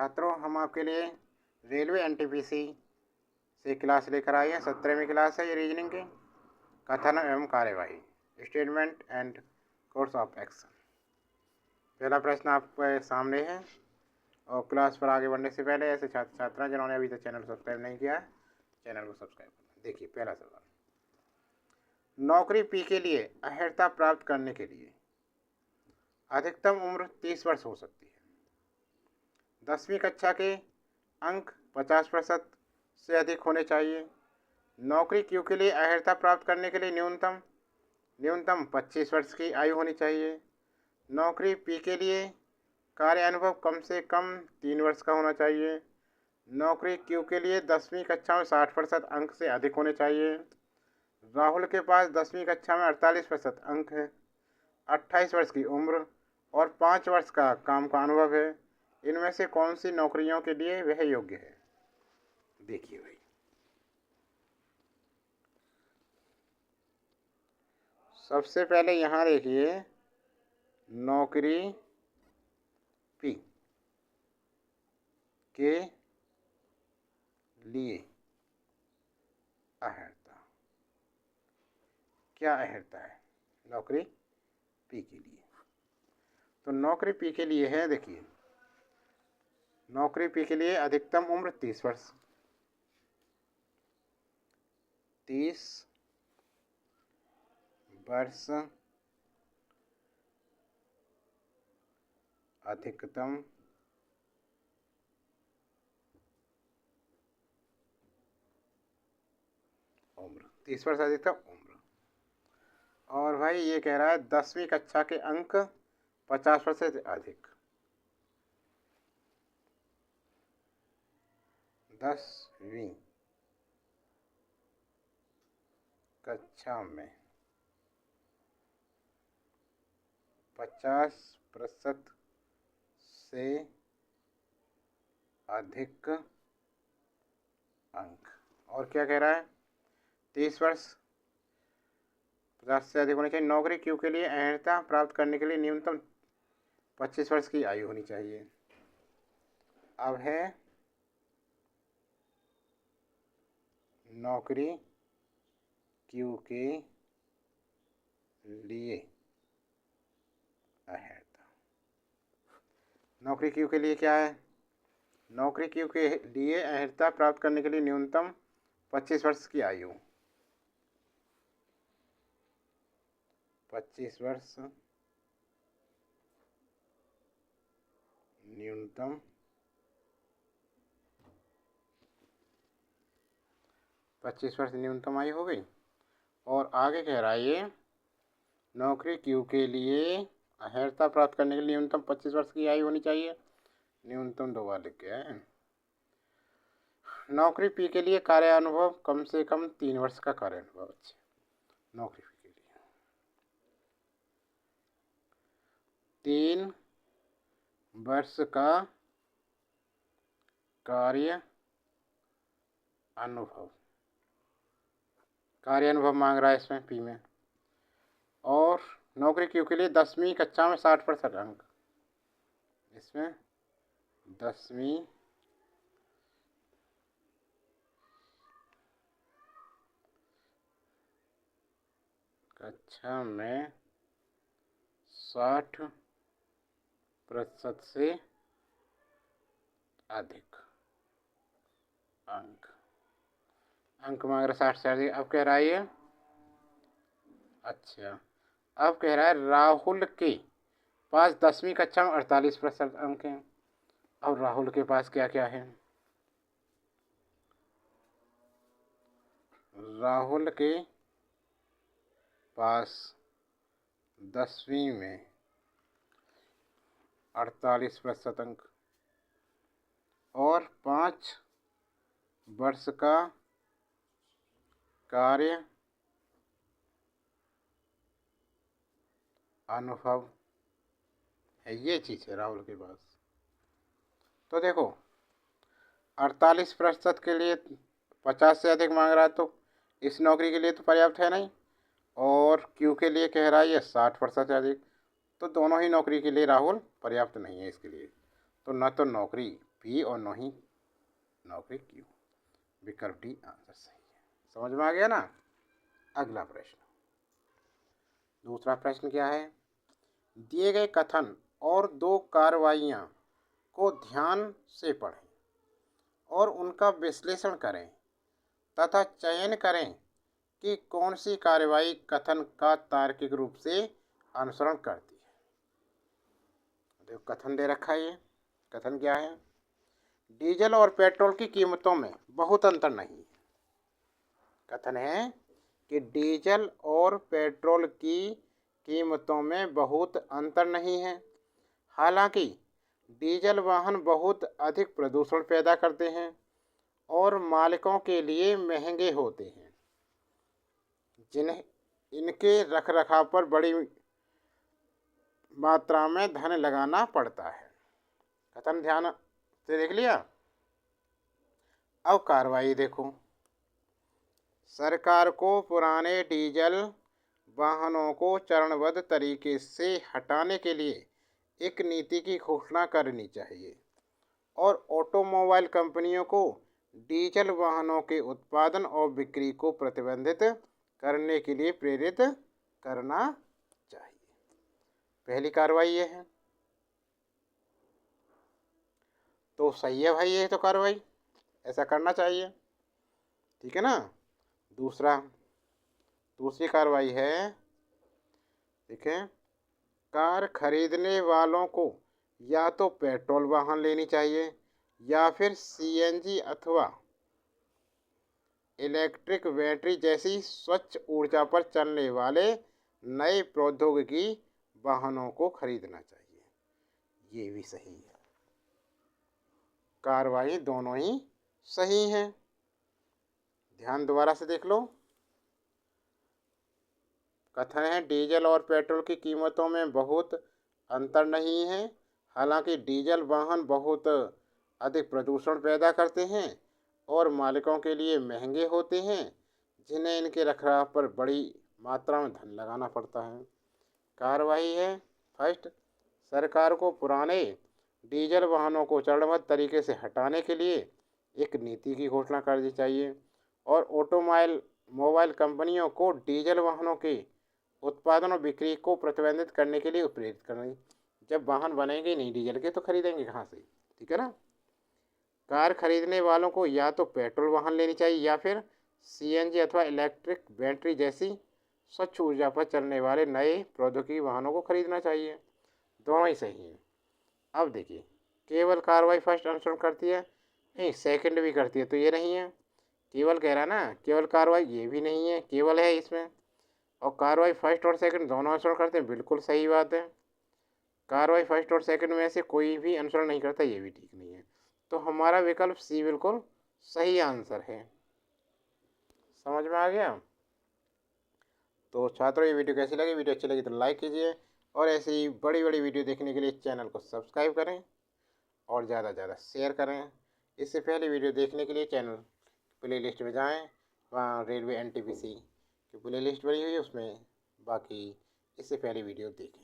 छात्रों, हम आपके लिए रेलवे एनटीपीसी से क्लास लेकर आए हैं। 17वीं क्लास है ये रीजनिंग की। कथन एवं कार्यवाही, statement and course of action. पहला प्रश्न आपके सामने है। और क्लास पर आगे बढ़ने से पहले ऐसे छात्र छात्रा जिन्होंने अभी तक चैनल सब्सक्राइब नहीं किया है, चैनल को सब्सक्राइब करना। देखिए पहला सवाल, नौकरी पी के लिए अर्हता प्राप्त करने के लिए अधिकतम उम्र 30 वर्ष हो सकती है। 10वीं कक्षा के अंक 50% से अधिक होने चाहिए। नौकरी क्यू के लिए अर्हता प्राप्त करने के लिए न्यूनतम 25 वर्ष की आयु होनी चाहिए। नौकरी पी के लिए कार्य अनुभव कम से कम 3 वर्ष का होना चाहिए। नौकरी क्यू के लिए 10वीं कक्षा में 60% अंक से अधिक होने चाहिए। राहुल के पास 10वीं कक्षा में 48% अंक है, 28 वर्ष की उम्र और 5 वर्ष का काम का अनुभव है। इनमें से कौन सी नौकरियों के लिए वह योग्य है? देखिए भाई, सबसे पहले यहाँ देखिए, नौकरी पी के लिए अर्हता, क्या अर्हता है नौकरी पी के लिए? तो नौकरी पी के लिए है, देखिए नौकरी पी के लिए अधिकतम उम्र 30 वर्ष, 30 वर्ष अधिकतम उम्र, 30 वर्ष अधिकतम उम्र। और भाई ये कह रहा है 10वीं कक्षा के अंक 50 वर्ष से अधिक। 10वीं कक्षा में 50% से अधिक अंक। और क्या कह रहा है? 30 वर्ष 50 से अधिक होने चाहिए। नौकरी क्यू के लिए अर्हता प्राप्त करने के लिए न्यूनतम 25 वर्ष की आयु होनी चाहिए। अब है नौकरी क्यू के लिए अर्हता। नौकरी क्यू के लिए क्या है? नौकरी क्यू के लिए अर्हता प्राप्त करने के लिए न्यूनतम 25 वर्ष की आयु, 25 वर्ष न्यूनतम 25 वर्ष न्यूनतम आयु हो गई। और आगे कह रहा है ये, नौकरी क्यू के लिए अर्हता प्राप्त करने के लिए न्यूनतम 25 वर्ष की आयु होनी चाहिए। न्यूनतम 2 बार लिख के है। नौकरी पी के लिए कार्य अनुभव कम से कम 3 वर्ष का कार्य अनुभव। अच्छा, नौकरी पी के लिए 3 वर्ष का कार्य अनुभव, कार्य अनुभव मांग रहा है इसमें पी में। और नौकरी क्यू के लिए 10वीं कक्षा में 60% अंक, इसमें 10वीं कक्षा में 60% से अधिक अंक मांग रहा 60 से अधिक। अब कह रहा है ये, अच्छा अब कह रहा है राहुल के पास 10वीं कक्षा में 48% अंक हैं। अब राहुल के पास क्या क्या है? राहुल के पास 10वीं में 48% अंक और 5 वर्ष का कार्य अनुभव है। ये चीज़ है राहुल के पास। तो देखो 48% के लिए 50 से अधिक मांग रहा है, तो इस नौकरी के लिए तो पर्याप्त है नहीं। और क्यू के लिए कह रहा है ये 60% से अधिक, तो दोनों ही नौकरी के लिए राहुल पर्याप्त नहीं है इसके लिए। तो न तो नौकरी बी और नो ही नौकरी क्यों। विकल्प डी आंसर सही है। समझ में आ गया ना। अगला प्रश्न, दूसरा प्रश्न क्या है। दिए गए कथन और दो कार्रवाइयाँ को ध्यान से पढ़ें और उनका विश्लेषण करें तथा चयन करें कि कौन सी कार्रवाई कथन का तार्किक रूप से अनुसरण करती है। देखो कथन दे रखा है। ये कथन क्या है। डीजल और पेट्रोल की कीमतों में बहुत अंतर नहीं है। कथन है कि डीजल और पेट्रोल की कीमतों में बहुत अंतर नहीं है। हालांकि डीजल वाहन बहुत अधिक प्रदूषण पैदा करते हैं और मालिकों के लिए महंगे होते हैं, जिन्हें इनके रखरखाव पर बड़ी मात्रा में धन लगाना पड़ता है। कथन ध्यान से देख लिया। अब कार्रवाई देखो। सरकार को पुराने डीजल वाहनों को चरणबद्ध तरीके से हटाने के लिए एक नीति की घोषणा करनी चाहिए और ऑटोमोबाइल कंपनियों को डीजल वाहनों के उत्पादन और बिक्री को प्रतिबंधित करने के लिए प्रेरित करना चाहिए। पहली कार्रवाई ये है। तो सही है भाई, ये तो कार्रवाई ऐसा करना चाहिए, ठीक है ना। दूसरी कार्रवाई है, ठीक है, कार खरीदने वालों को या तो पेट्रोल वाहन लेनी चाहिए या फिर सीएनजी अथवा इलेक्ट्रिक बैटरी जैसी स्वच्छ ऊर्जा पर चलने वाले नए प्रौद्योगिकी वाहनों को खरीदना चाहिए। ये भी सही है। कार्रवाई दोनों ही सही हैं। ध्यान दोबारा से देख लो। कथन है डीजल और पेट्रोल की कीमतों में बहुत अंतर नहीं है। हालांकि डीजल वाहन बहुत अधिक प्रदूषण पैदा करते हैं और मालिकों के लिए महंगे होते हैं, जिन्हें इनके रखरखाव पर बड़ी मात्रा में धन लगाना पड़ता है। कार्रवाई है फर्स्ट, सरकार को पुराने डीजल वाहनों को चरणबद्ध तरीके से हटाने के लिए एक नीति की घोषणा करनी चाहिए और मोबाइल कंपनियों को डीजल वाहनों के उत्पादन और बिक्री को प्रतिबंधित करने के लिए प्रेरित करना। जब वाहन बनेंगे नहीं डीजल के तो खरीदेंगे कहाँ से, ठीक है ना। कार खरीदने वालों को या तो पेट्रोल वाहन लेनी चाहिए या फिर सीएनजी अथवा इलेक्ट्रिक बैटरी जैसी स्वच्छ ऊर्जा पर चलने वाले नए प्रौद्योगिकी वाहनों को खरीदना चाहिए। दोनों ही सही हैं। अब देखिए, केवल कार्रवाई फर्स्ट अनुसरण करती है, नहीं सेकंड भी करती है, तो ये नहीं है। केवल कह रहा ना, केवल कार्रवाई ये भी नहीं है, केवल है इसमें। और कार्रवाई फर्स्ट और सेकंड दोनों अनुसरण करते हैं, बिल्कुल सही बात है। कार्रवाई फर्स्ट और सेकंड में से कोई भी अनुसरण नहीं करता, ये भी ठीक नहीं है। तो हमारा विकल्प सी बिल्कुल सही आंसर है। समझ में आ गया। तो छात्रों, ये वीडियो कैसी लगी। वीडियो अच्छी लगी तो लाइक कीजिए और ऐसे ही बड़ी बड़ी वीडियो देखने के लिए चैनल को सब्सक्राइब करें और ज़्यादा से ज़्यादा शेयर करें। इससे पहले वीडियो देखने के लिए चैनल प्लेलिस्ट में जाएं, वहाँ रेलवे एनटीपीसी की प्लेलिस्ट बनी हुई है, उसमें बाकी इससे पहले वीडियो देखें।